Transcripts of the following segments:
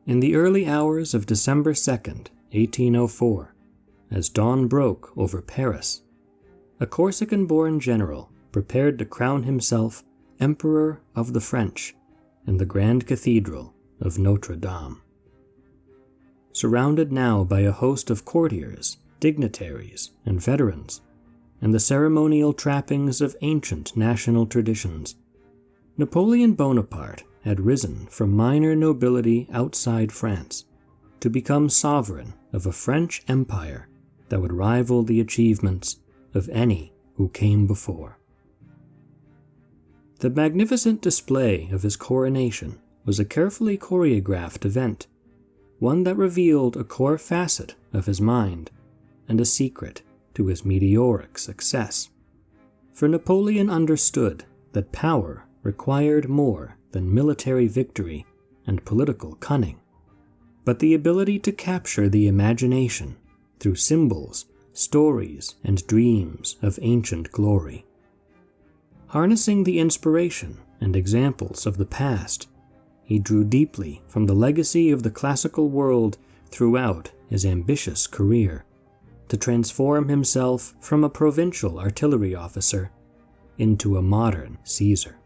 In the early hours of December 2nd, 1804, as dawn broke over Paris, a Corsican-born general prepared to crown himself Emperor of the French in the Grand Cathedral of Notre Dame. Surrounded now by a host of courtiers, dignitaries, and veterans, and the ceremonial trappings of ancient national traditions, Napoleon Bonaparte had risen from minor nobility outside France to become sovereign of a French empire that would rival the achievements of any who came before. The magnificent display of his coronation was a carefully choreographed event, one that revealed a core facet of his mind and a secret to his meteoric success. For Napoleon understood that power required more than military victory and political cunning, but the ability to capture the imagination through symbols, stories, and dreams of ancient glory. Harnessing the inspiration and examples of the past, he drew deeply from the legacy of the classical world throughout his ambitious career, to transform himself from a provincial artillery officer into a modern Caesar.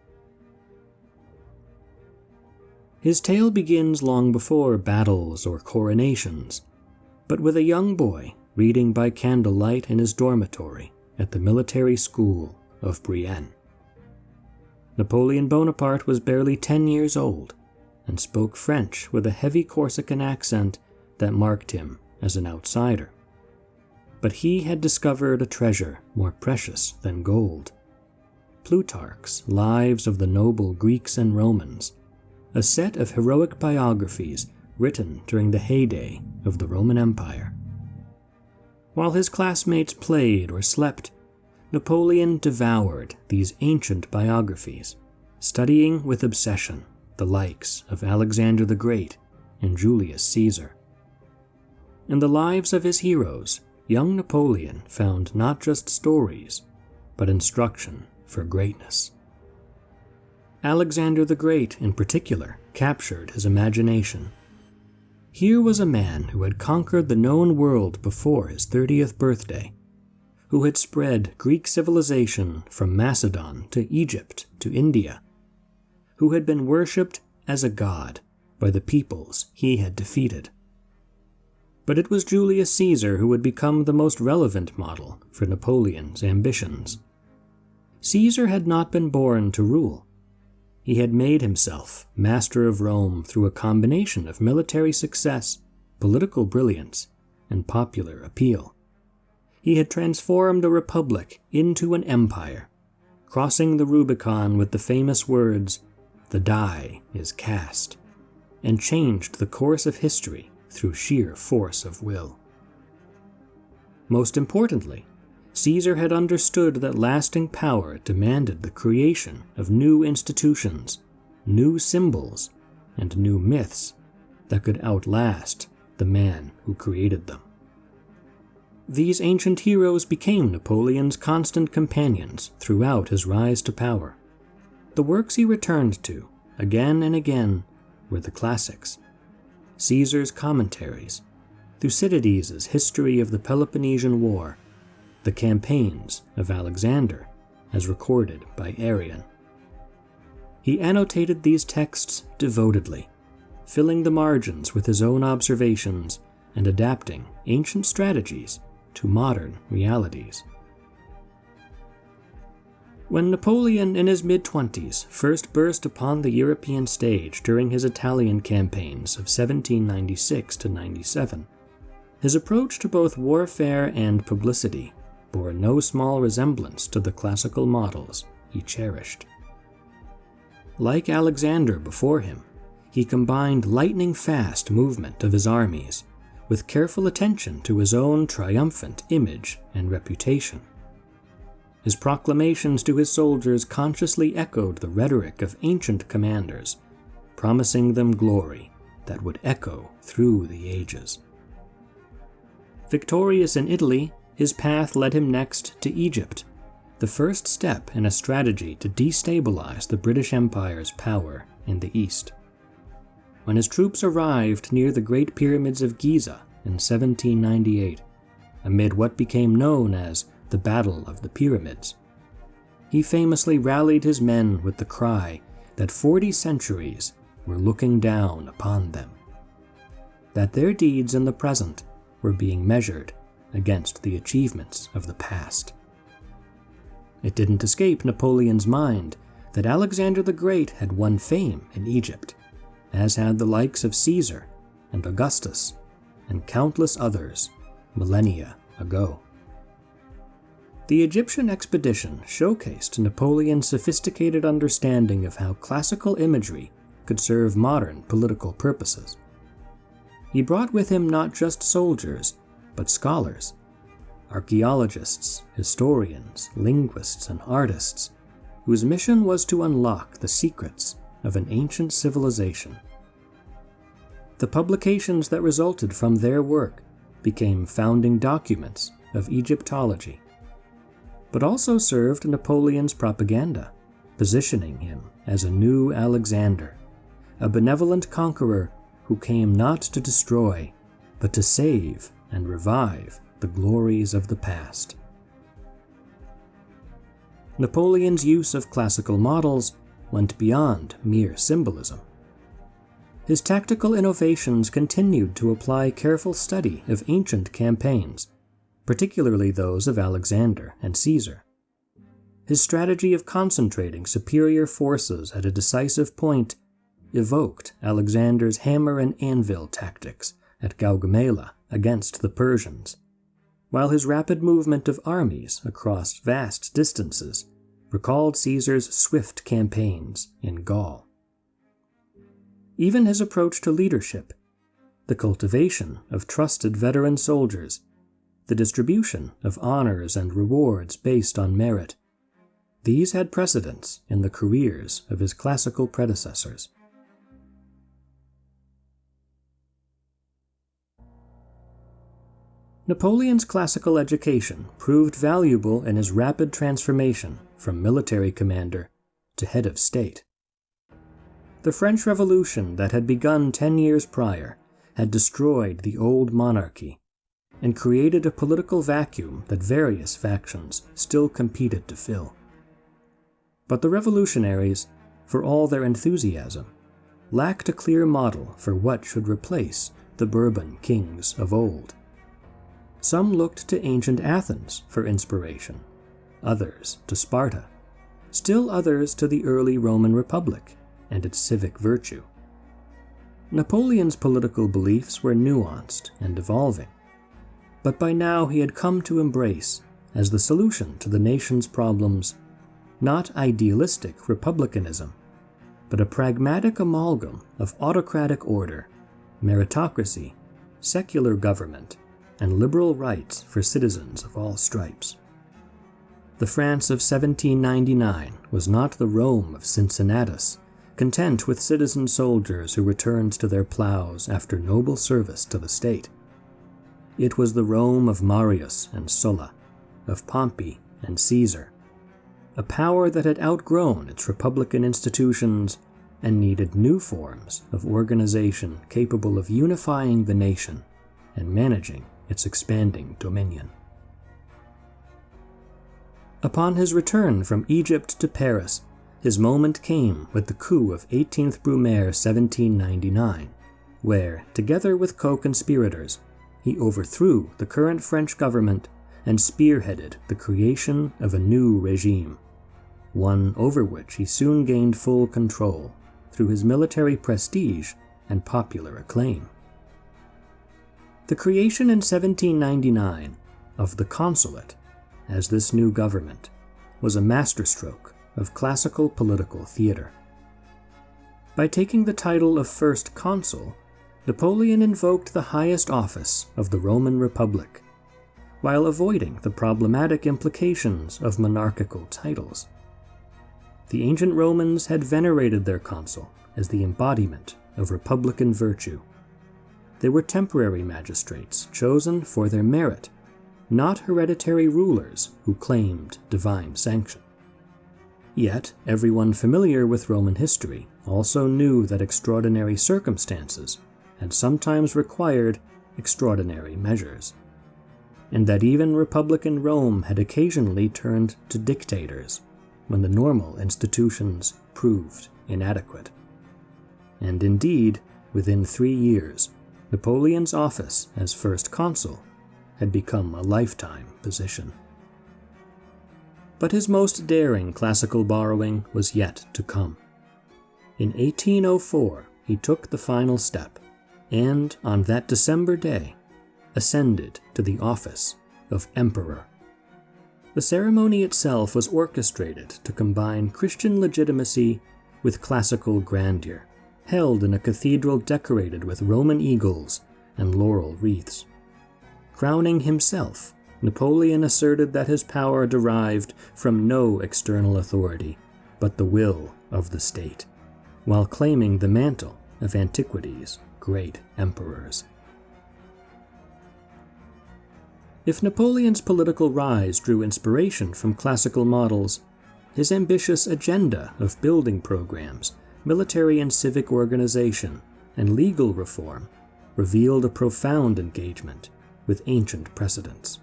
His tale begins long before battles or coronations, but with a young boy reading by candlelight in his dormitory at the military school of Brienne. Napoleon Bonaparte was barely 10 years old and spoke French with a heavy Corsican accent that marked him as an outsider. But he had discovered a treasure more precious than gold: Plutarch's Lives of the Noble Greeks and Romans, a set of heroic biographies written during the heyday of the Roman Empire. While his classmates played or slept, Napoleon devoured these ancient biographies, studying with obsession the likes of Alexander the Great and Julius Caesar. In the lives of his heroes, young Napoleon found not just stories, but instruction for greatness. Alexander the Great, in particular, captured his imagination. Here was a man who had conquered the known world before his 30th birthday, who had spread Greek civilization from Macedon to Egypt to India, who had been worshipped as a god by the peoples he had defeated. But it was Julius Caesar who would become the most relevant model for Napoleon's ambitions. Caesar had not been born to rule. He had made himself master of Rome through a combination of military success, political brilliance, and popular appeal. He had transformed a republic into an empire, crossing the Rubicon with the famous words, "The die is cast," and changed the course of history through sheer force of will. Most importantly, Caesar had understood that lasting power demanded the creation of new institutions, new symbols, and new myths that could outlast the man who created them. These ancient heroes became Napoleon's constant companions throughout his rise to power. The works he returned to, again and again, were the classics: Caesar's commentaries, Thucydides' History of the Peloponnesian War, the campaigns of Alexander, as recorded by Arrian. He annotated these texts devotedly, filling the margins with his own observations and adapting ancient strategies to modern realities. When Napoleon, in his mid-20s, first burst upon the European stage during his Italian campaigns of 1796 to 97, his approach to both warfare and publicity bore no small resemblance to the classical models he cherished. Like Alexander before him, he combined lightning-fast movement of his armies with careful attention to his own triumphant image and reputation. His proclamations to his soldiers consciously echoed the rhetoric of ancient commanders, promising them glory that would echo through the ages. Victorious in Italy, his path led him next to Egypt, the first step in a strategy to destabilize the British Empire's power in the East. when his troops arrived near the Great Pyramids of Giza in 1798, amid what became known as the Battle of the Pyramids. He famously rallied his men with the cry that 40 centuries were looking down upon them, that their deeds in the present were being measured against the achievements of the past. It didn't escape Napoleon's mind that Alexander the Great had won fame in Egypt, as had the likes of Caesar and Augustus and countless others millennia ago. The Egyptian expedition showcased Napoleon's sophisticated understanding of how classical imagery could serve modern political purposes. He brought with him not just soldiers, but scholars, archaeologists, historians, linguists, and artists, whose mission was to unlock the secrets of an ancient civilization. The publications that resulted from their work became founding documents of Egyptology, but also served Napoleon's propaganda, positioning him as a new Alexander, a benevolent conqueror who came not to destroy, but to save and revive the glories of the past. Napoleon's use of classical models went beyond mere symbolism. His tactical innovations continued to apply careful study of ancient campaigns, particularly those of Alexander and Caesar. His strategy of concentrating superior forces at a decisive point evoked Alexander's hammer and anvil tactics at Gaugamela against the Persians, while his rapid movement of armies across vast distances recalled Caesar's swift campaigns in Gaul. Even his approach to leadership, the cultivation of trusted veteran soldiers, the distribution of honors and rewards based on merit, these had precedence in the careers of his classical predecessors. Napoleon's classical education proved valuable in his rapid transformation from military commander to head of state. The French Revolution that had begun 10 years prior had destroyed the old monarchy and created a political vacuum that various factions still competed to fill. But the revolutionaries, for all their enthusiasm, lacked a clear model for what should replace the Bourbon kings of old. Some looked to ancient Athens for inspiration, others to Sparta, still others to the early Roman Republic and its civic virtue. Napoleon's political beliefs were nuanced and evolving, but by now he had come to embrace, as the solution to the nation's problems, not idealistic republicanism, but a pragmatic amalgam of autocratic order, meritocracy, secular government, and liberal rights for citizens of all stripes. The France of 1799 was not the Rome of Cincinnatus, content with citizen soldiers who returned to their plows after noble service to the state. It was the Rome of Marius and Sulla, of Pompey and Caesar, a power that had outgrown its republican institutions and needed new forms of organization capable of unifying the nation and managing its expanding dominion. Upon his return from Egypt to Paris, his moment came with the coup of 18th Brumaire 1799, where, together with co-conspirators, he overthrew the current French government and spearheaded the creation of a new regime, one over which he soon gained full control through his military prestige and popular acclaim. The creation in 1799 of the consulate as this new government was a masterstroke of classical political theater. By taking the title of First Consul, Napoleon invoked the highest office of the Roman Republic, while avoiding the problematic implications of monarchical titles. The ancient Romans had venerated their consul as the embodiment of republican virtue. They were temporary magistrates chosen for their merit, not hereditary rulers who claimed divine sanction. Yet, everyone familiar with Roman history also knew that extraordinary circumstances had sometimes required extraordinary measures, and that even republican Rome had occasionally turned to dictators when the normal institutions proved inadequate. And indeed, within 3 years, Napoleon's office as first consul had become a lifetime position. But his most daring classical borrowing was yet to come. In 1804, he took the final step, and on that December day, ascended to the office of emperor. The ceremony itself was orchestrated to combine Christian legitimacy with classical grandeur, held in a cathedral decorated with Roman eagles and laurel wreaths. Crowning himself, Napoleon asserted that his power derived from no external authority, but the will of the state, while claiming the mantle of Antiquity's great emperors. If Napoleon's political rise drew inspiration from classical models, his ambitious agenda of building programs, military and civic organization, and legal reform revealed a profound engagement with ancient precedents.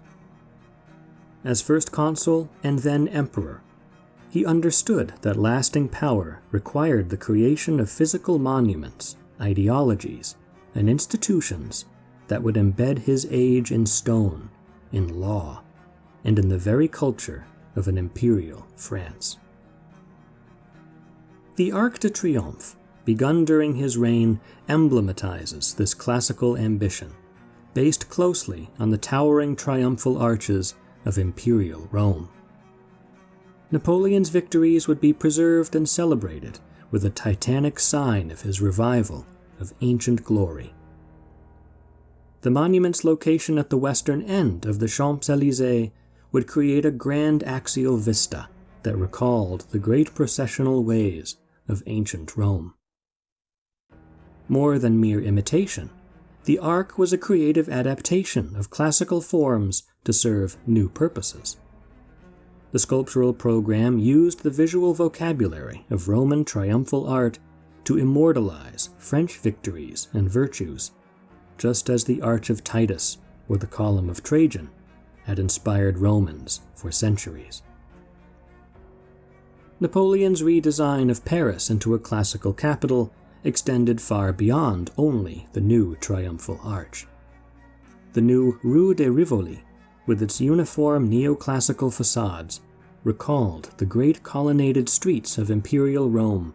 As first consul and then emperor, he understood that lasting power required the creation of physical monuments, ideologies, and institutions that would embed his age in stone, in law, and in the very culture of an imperial France. The Arc de Triomphe, begun during his reign, emblematizes this classical ambition, based closely on the towering triumphal arches of Imperial Rome. Napoleon's victories would be preserved and celebrated with a titanic sign of his revival of ancient glory. The monument's location at the western end of the Champs-Élysées would create a grand axial vista that recalled the great processional ways of ancient Rome. More than mere imitation, the Arc was a creative adaptation of classical forms to serve new purposes. The sculptural program used the visual vocabulary of Roman triumphal art to immortalize French victories and virtues, just as the Arch of Titus or the Column of Trajan had inspired Romans for centuries. Napoleon's redesign of Paris into a classical capital extended far beyond only the new triumphal arch. The new Rue de Rivoli, with its uniform neoclassical facades, recalled the great colonnaded streets of Imperial Rome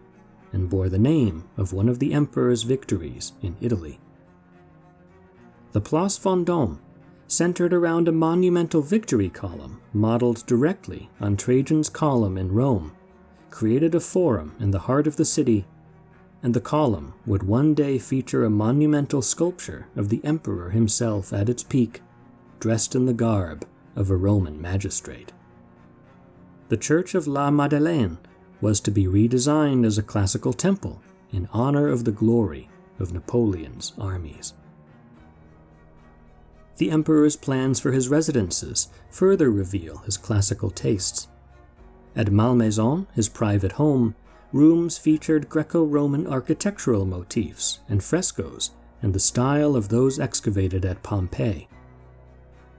and bore the name of one of the emperor's victories in Italy. The Place Vendôme, centered around a monumental victory column modeled directly on Trajan's column in Rome, created a forum in the heart of the city, and the column would one day feature a monumental sculpture of the emperor himself at its peak, dressed in the garb of a Roman magistrate. The Church of La Madeleine was to be redesigned as a classical temple in honor of the glory of Napoleon's armies. The emperor's plans for his residences further reveal his classical tastes. At Malmaison, his private home, rooms featured Greco-Roman architectural motifs and frescoes in the style of those excavated at Pompeii.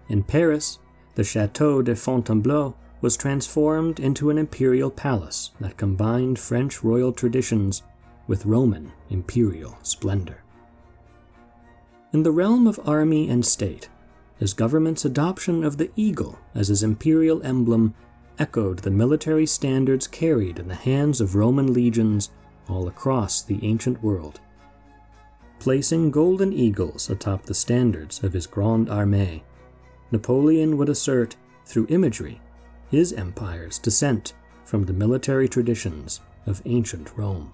In Paris, the Château de Fontainebleau was transformed into an imperial palace that combined French royal traditions with Roman imperial splendor. In the realm of army and state, his government's adoption of the eagle as his imperial emblem echoed the military standards carried in the hands of Roman legions all across the ancient world. Placing golden eagles atop the standards of his Grande Armée, Napoleon would assert, through imagery, his empire's descent from the military traditions of ancient Rome.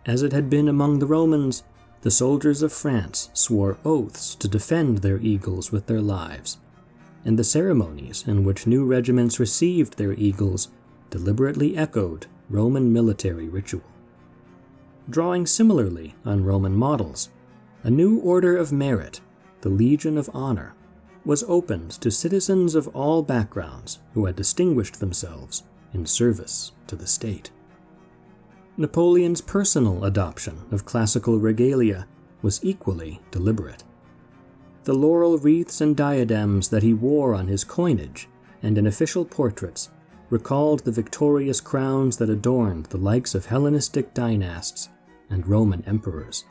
As it had been among the Romans, the soldiers of France swore oaths to defend their eagles with their lives, and the ceremonies in which new regiments received their eagles deliberately echoed Roman military ritual. Drawing similarly on Roman models, a new order of merit, the Legion of Honor, was opened to citizens of all backgrounds who had distinguished themselves in service to the state. Napoleon's personal adoption of classical regalia was equally deliberate. The laurel wreaths and diadems that he wore on his coinage and in official portraits recalled the victorious crowns that adorned the likes of Hellenistic dynasts and Roman emperors.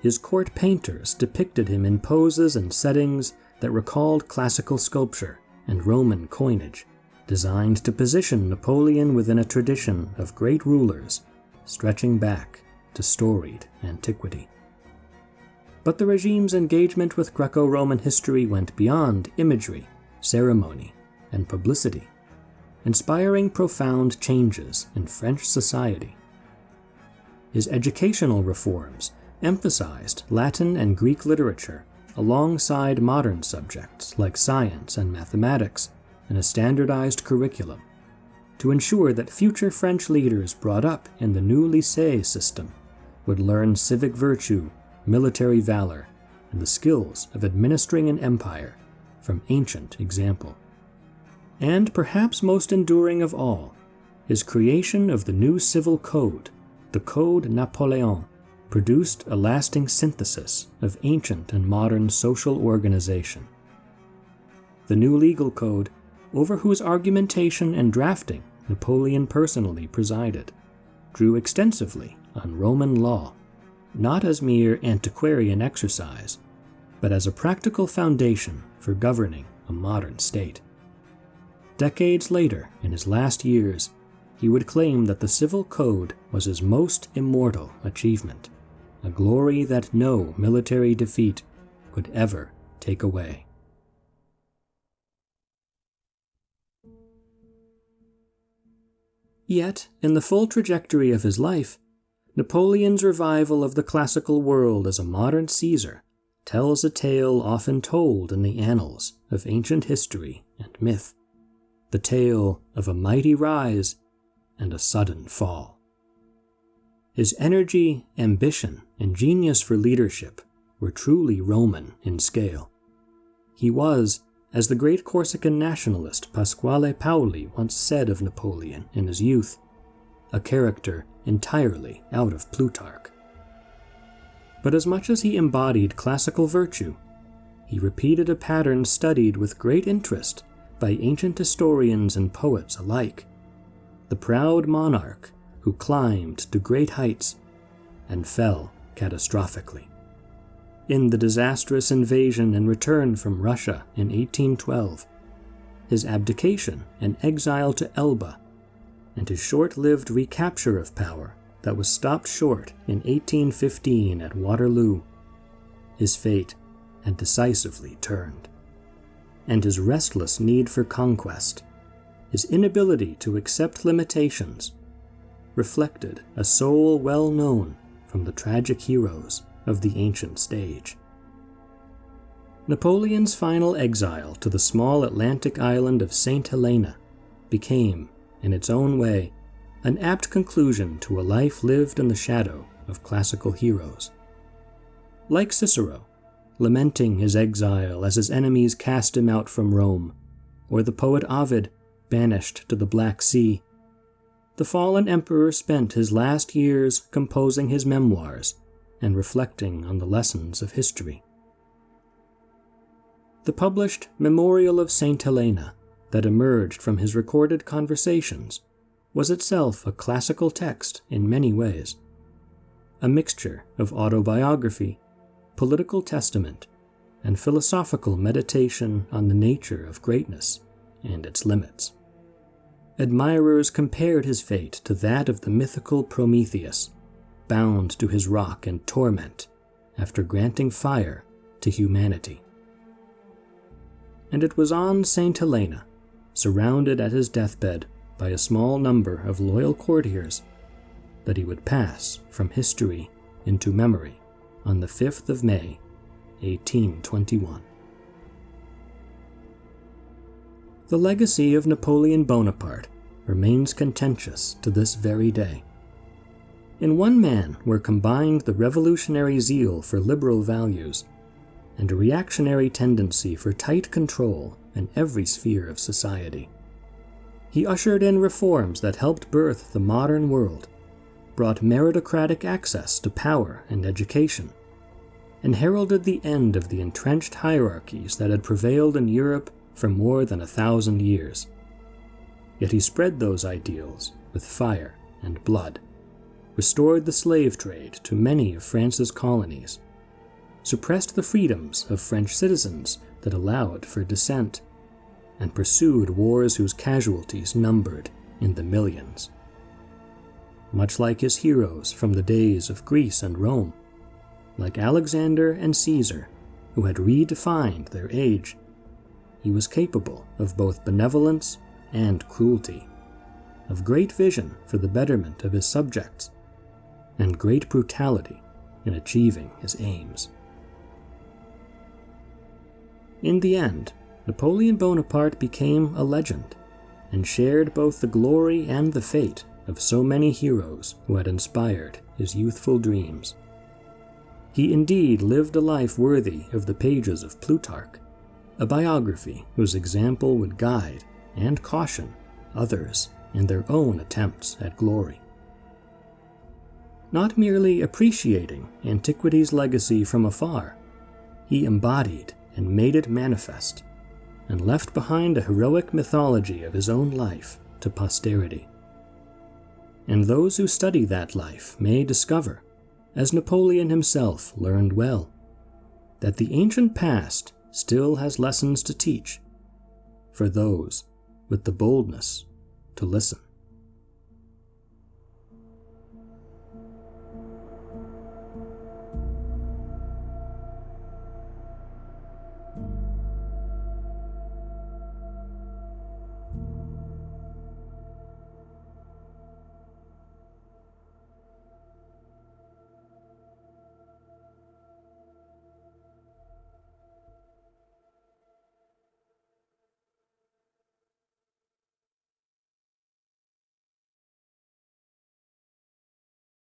His court painters depicted him in poses and settings that recalled classical sculpture and Roman coinage, designed to position Napoleon within a tradition of great rulers stretching back to storied antiquity. But the regime's engagement with Greco-Roman history went beyond imagery, ceremony, and publicity, inspiring profound changes in French society. His educational reforms emphasized Latin and Greek literature alongside modern subjects like science and mathematics in a standardized curriculum to ensure that future French leaders brought up in the new lycée system would learn civic virtue, military valor, and the skills of administering an empire from ancient example. And perhaps most enduring of all, his creation of the new civil code, the Code Napoleon, produced a lasting synthesis of ancient and modern social organization. The new legal code, over whose argumentation and drafting Napoleon personally presided, drew extensively on Roman law, not as mere antiquarian exercise, but as a practical foundation for governing a modern state. Decades later, in his last years, he would claim that the civil code was his most immortal achievement, a glory that no military defeat could ever take away. Yet, in the full trajectory of his life, Napoleon's revival of the classical world as a modern Caesar tells a tale often told in the annals of ancient history and myth, the tale of a mighty rise and a sudden fall. His energy, ambition, and genius for leadership were truly Roman in scale. He was, as the great Corsican nationalist Pasquale Paoli once said of Napoleon in his youth, a character entirely out of Plutarch. But as much as he embodied classical virtue, he repeated a pattern studied with great interest by ancient historians and poets alike, the proud monarch who climbed to great heights and fell catastrophically. In the disastrous invasion and return from Russia in 1812, his abdication and exile to Elba, and his short-lived recapture of power that was stopped short in 1815 at Waterloo, his fate had decisively turned. And his restless need for conquest, his inability to accept limitations, reflected a soul well known from the tragic heroes of the ancient stage. Napoleon's final exile to the small Atlantic island of St. Helena became, in its own way, an apt conclusion to a life lived in the shadow of classical heroes. Like Cicero, lamenting his exile as his enemies cast him out from Rome, or the poet Ovid, banished to the Black Sea, the fallen emperor spent his last years composing his memoirs and reflecting on the lessons of history. The published Memorial of St. Helena that emerged from his recorded conversations was itself a classical text in many ways, a mixture of autobiography, political testament, and philosophical meditation on the nature of greatness and its limits. Admirers compared his fate to that of the mythical Prometheus, bound to his rock in torment after granting fire to humanity. And it was on St. Helena, surrounded at his deathbed by a small number of loyal courtiers, that he would pass from history into memory on the 5th of May, 1821. The legacy of Napoleon Bonaparte remains contentious to this very day. In one man were combined the revolutionary zeal for liberal values and a reactionary tendency for tight control in every sphere of society. He ushered in reforms that helped birth the modern world, brought meritocratic access to power and education, and heralded the end of the entrenched hierarchies that had prevailed in Europe for more than 1,000 years. Yet he spread those ideals with fire and blood, restored the slave trade to many of France's colonies, suppressed the freedoms of French citizens that allowed for dissent, and pursued wars whose casualties numbered in the millions. Much like his heroes from the days of Greece and Rome, like Alexander and Caesar, who had redefined their age, he was capable of both benevolence and cruelty, of great vision for the betterment of his subjects, and great brutality in achieving his aims. In the end, Napoleon Bonaparte became a legend, and shared both the glory and the fate of so many heroes who had inspired his youthful dreams. He indeed lived a life worthy of the pages of Plutarch, a biography whose example would guide and caution others in their own attempts at glory. Not merely appreciating Antiquity's legacy from afar, he embodied and made it manifest, and left behind a heroic mythology of his own life to posterity. And those who study that life may discover, as Napoleon himself learned well, that the ancient past still has lessons to teach for those with the boldness to listen.